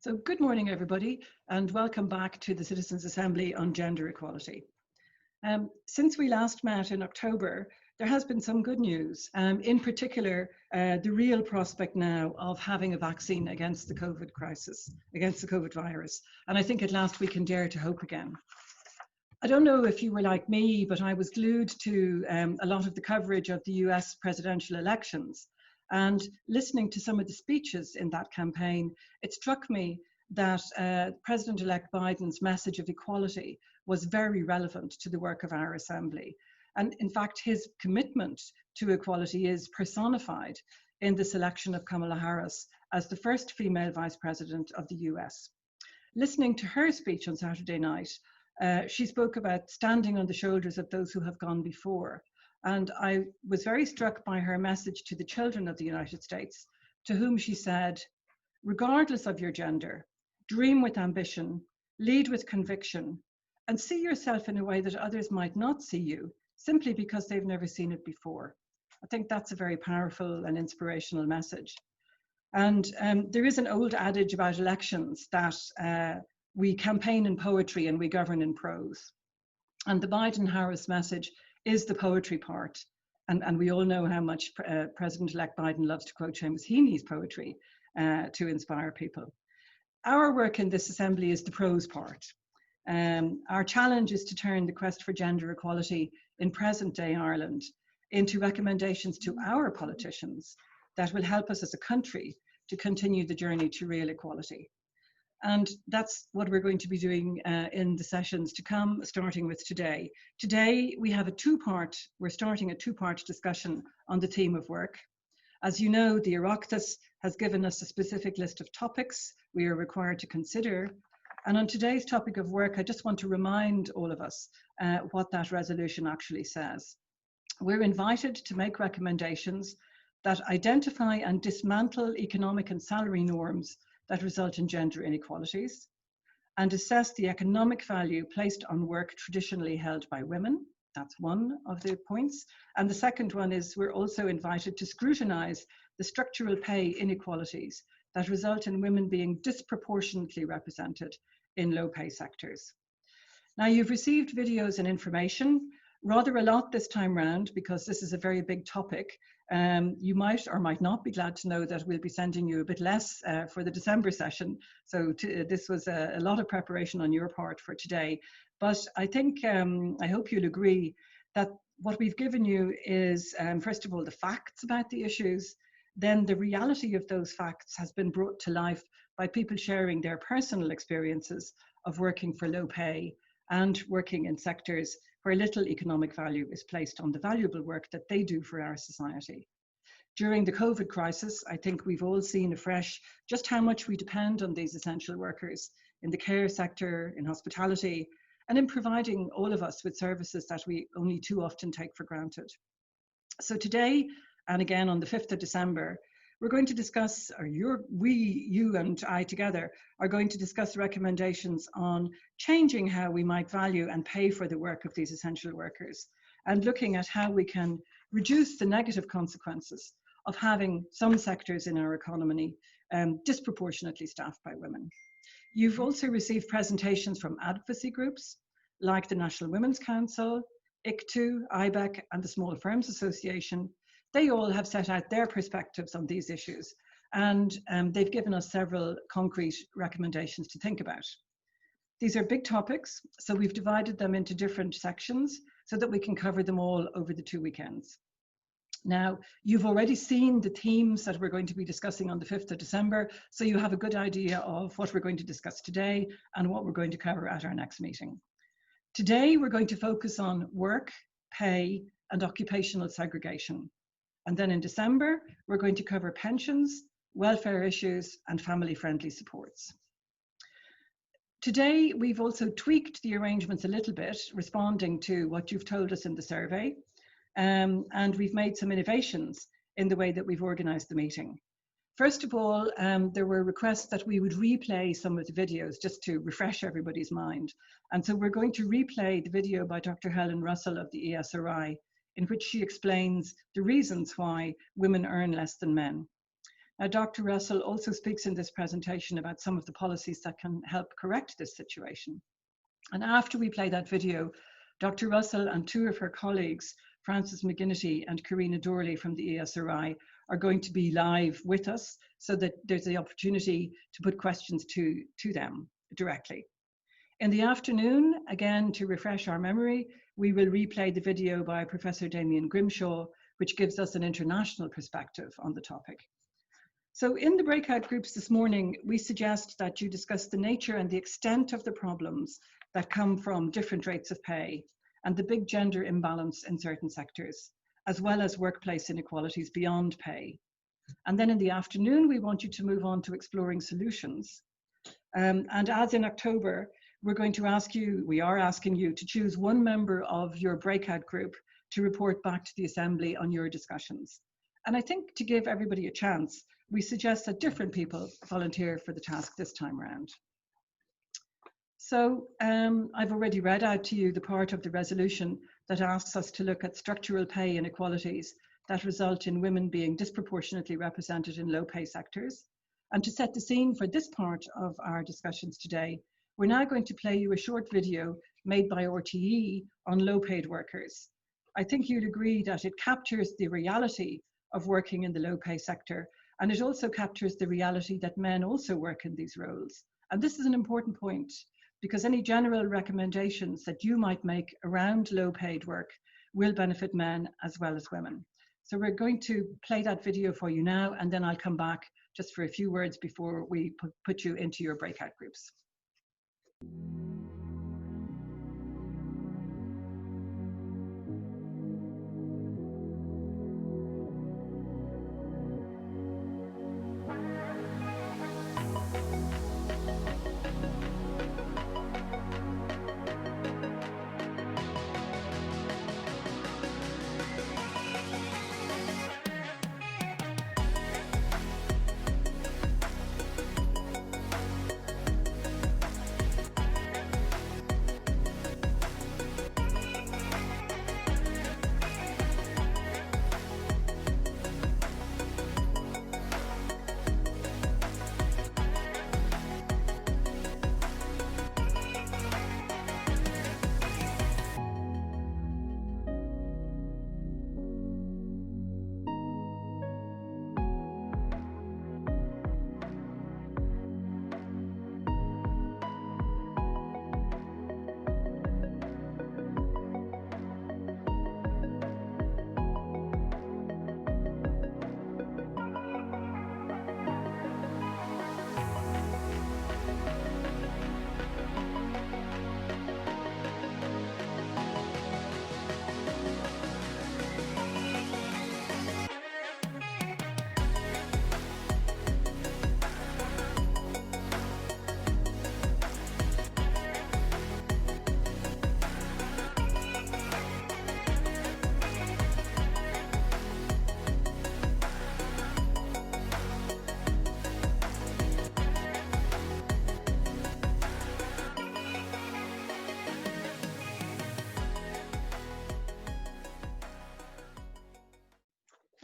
So good morning, everybody, and welcome back to the Citizens' Assembly on Gender Equality. Since we last met in October, there has been some good news, in particular, the real prospect now of having a vaccine against the COVID crisis, against the COVID virus. And I think at last we can dare to hope again. I don't know if you were like me, but I was glued to a lot of the coverage of the US presidential elections. And listening to some of the speeches in that campaign, it struck me that President-elect Biden's message of equality was very relevant to the work of our Assembly. And in fact, his commitment to equality is personified in the selection of Kamala Harris as the first female vice president of the US. Listening to her speech on Saturday night, she spoke about standing on the shoulders of those who have gone before. And I was very struck by her message to the children of the United States, to whom she said, regardless of your gender, dream with ambition, lead with conviction, and see yourself in a way that others might not see you, simply because they've never seen it before. I think that's a very powerful and inspirational message. And there is an old adage about elections that we campaign in poetry and we govern in prose. And the Biden-Harris message is the poetry part. And we all know how much President-elect Biden loves to quote Seamus Heaney's poetry to inspire people. Our work in this assembly is the prose part. Our challenge is to turn the quest for gender equality in present-day Ireland into recommendations to our politicians that will help us as a country to continue the journey to real equality. And that's what we're going to be doing in the sessions to come, starting with today. Today, we have we're starting a two-part discussion on the theme of work. As you know, the Oireachtas has given us a specific list of topics we are required to consider. And on today's topic of work, I just want to remind all of us what that resolution actually says. We're invited to make recommendations that identify and dismantle economic and salary norms that result in gender inequalities, and assess the economic value placed on work traditionally held by women. That's one of the points. And the second one is we're also invited to scrutinise the structural pay inequalities that result in women being disproportionately represented in low pay sectors. Now, you've received videos and information, rather a lot this time round, because this is a very big topic. You might or might not be glad to know that we'll be sending you a bit less for the December session. So this was a lot of preparation on your part for today. But I think, I hope you'll agree that what we've given you is, first of all, the facts about the issues. Then the reality of those facts has been brought to life by people sharing their personal experiences of working for low pay and working in sectors where little economic value is placed on the valuable work that they do for our society. During the COVID crisis, I think we've all seen afresh just how much we depend on these essential workers in the care sector, in hospitality, and in providing all of us with services that we only too often take for granted. So today, and again on the 5th of December, we're going to discuss, or you and I together are going to discuss recommendations on changing how we might value and pay for the work of these essential workers, and looking at how we can reduce the negative consequences of having some sectors in our economy disproportionately staffed by women. You've also received presentations from advocacy groups like the National Women's Council, ICTU, IBEC, and the Small Firms Association. They all have set out their perspectives on these issues, and they've given us several concrete recommendations to think about. These are big topics, so we've divided them into different sections so that we can cover them all over the 2 weekends. Now, you've already seen the themes that we're going to be discussing on the 5th of December, so you have a good idea of what we're going to discuss today and what we're going to cover at our next meeting. Today, we're going to focus on work, pay, and occupational segregation. And then in December, we're going to cover pensions, welfare issues, and family-friendly supports. Today, we've also tweaked the arrangements a little bit, responding to what you've told us in the survey, and we've made some innovations in the way that we've organised the meeting. First of all, there were requests that we would replay some of the videos just to refresh everybody's mind. And so we're going to replay the video by Dr. Helen Russell of the ESRI, in which she explains the reasons why women earn less than men. Dr. Russell also speaks in this presentation about some of the policies that can help correct this situation. And after we play that video, Dr. Russell and two of her colleagues, Frances McGinnity and Karina Dorley from the ESRI, are going to be live with us so that there's the opportunity to put questions to them directly. In the afternoon, again, to refresh our memory, we will replay the video by Professor Damien Grimshaw, which gives us an international perspective on the topic. So in the breakout groups this morning, we suggest that you discuss the nature and the extent of the problems that come from different rates of pay and the big gender imbalance in certain sectors, as well as workplace inequalities beyond pay. And then in the afternoon, we want you to move on to exploring solutions. And as in October, we are asking you to choose one member of your breakout group to report back to the Assembly on your discussions. And I think to give everybody a chance, we suggest that different people volunteer for the task this time around. So I've already read out to you the part of the resolution that asks us to look at structural pay inequalities that result in women being disproportionately represented in low pay sectors. And to set the scene for this part of our discussions today, we're now going to play you a short video made by RTE on low paid workers. I think you'd agree that it captures the reality of working in the low pay sector, and it also captures the reality that men also work in these roles. And this is an important point, because any general recommendations that you might make around low paid work will benefit men as well as women. So we're going to play that video for you now, and then I'll come back just for a few words before we put you into your breakout groups.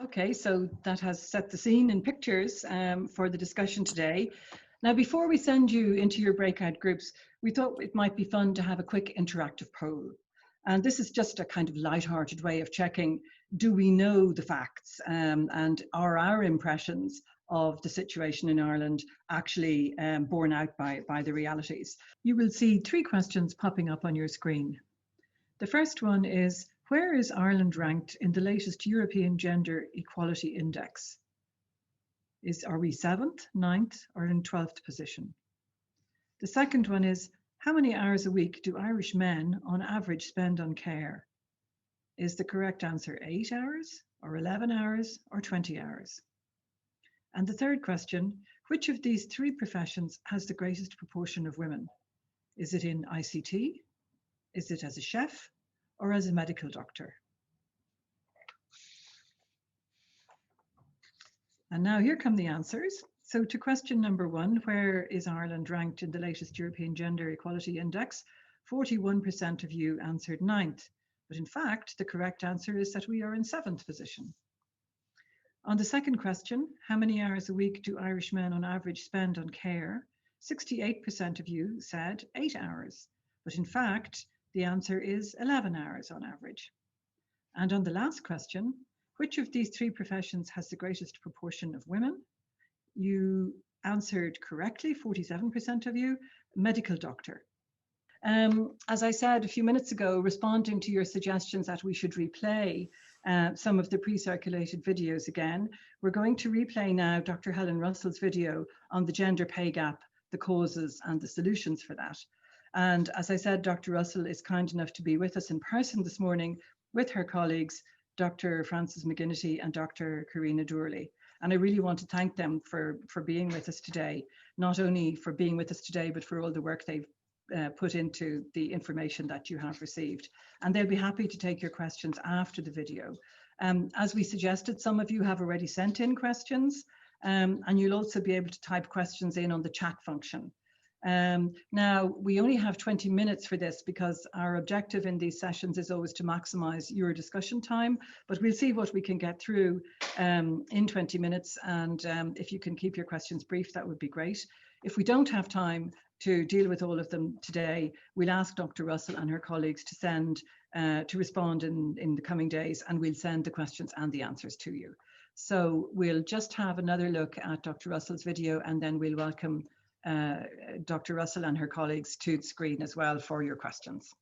Okay, so that has set the scene in pictures for the discussion today. Now, before we send you into your breakout groups, we thought it might be fun to have a quick interactive poll. And this is just a kind of light-hearted way of checking, do we know the facts and are our impressions of the situation in Ireland actually borne out by the realities? You will see 3 questions popping up on your screen. The first one is, where is Ireland ranked in the latest European Gender Equality Index? Are we 7th, 9th, or in 12th position? The second one is, how many hours a week do Irish men on average spend on care? Is the correct answer 8 hours, or 11 hours, or 20 hours? And the third question, which of these 3 professions has the greatest proportion of women? Is it in ICT? Is it as a chef? Or as a medical doctor? And now here come the answers. So to question number 1, where is Ireland ranked in the latest European Gender Equality Index? 41% of you answered 9th. But in fact, the correct answer is that we are in 7th position. On the second question, how many hours a week do Irish men on average spend on care? 68% of you said 8 hours, but in fact, the answer is 11 hours on average. And on the last question, which of these three professions has the greatest proportion of women? You answered correctly, 47% of you, medical doctor. As I said a few minutes ago, responding to your suggestions that we should replay some of the pre-circulated videos again, we're going to replay now Dr. Helen Russell's video on the gender pay gap, the causes and the solutions for that. And as I said, Dr. Russell is kind enough to be with us in person this morning with her colleagues, Dr. Frances McGinnity and Dr. Karina Doorley. And I really want to thank them for being with us today, not only for being with us today, but for all the work they've put into the information that you have received. And they'll be happy to take your questions after the video. As we suggested, some of you have already sent in questions, and you'll also be able to type questions in on the chat function. Now, we only have 20 minutes for this because our objective in these sessions is always to maximize your discussion time, but we'll see what we can get through in 20 minutes. And if you can keep your questions brief, that would be great. If we don't have time to deal with all of them today, we'll ask Dr. Russell and her colleagues to send, to respond in the coming days, and we'll send the questions and the answers to you. So we'll just have another look at Dr. Russell's video, and then we'll welcome Dr. Russell and her colleagues to the screen as well for your questions.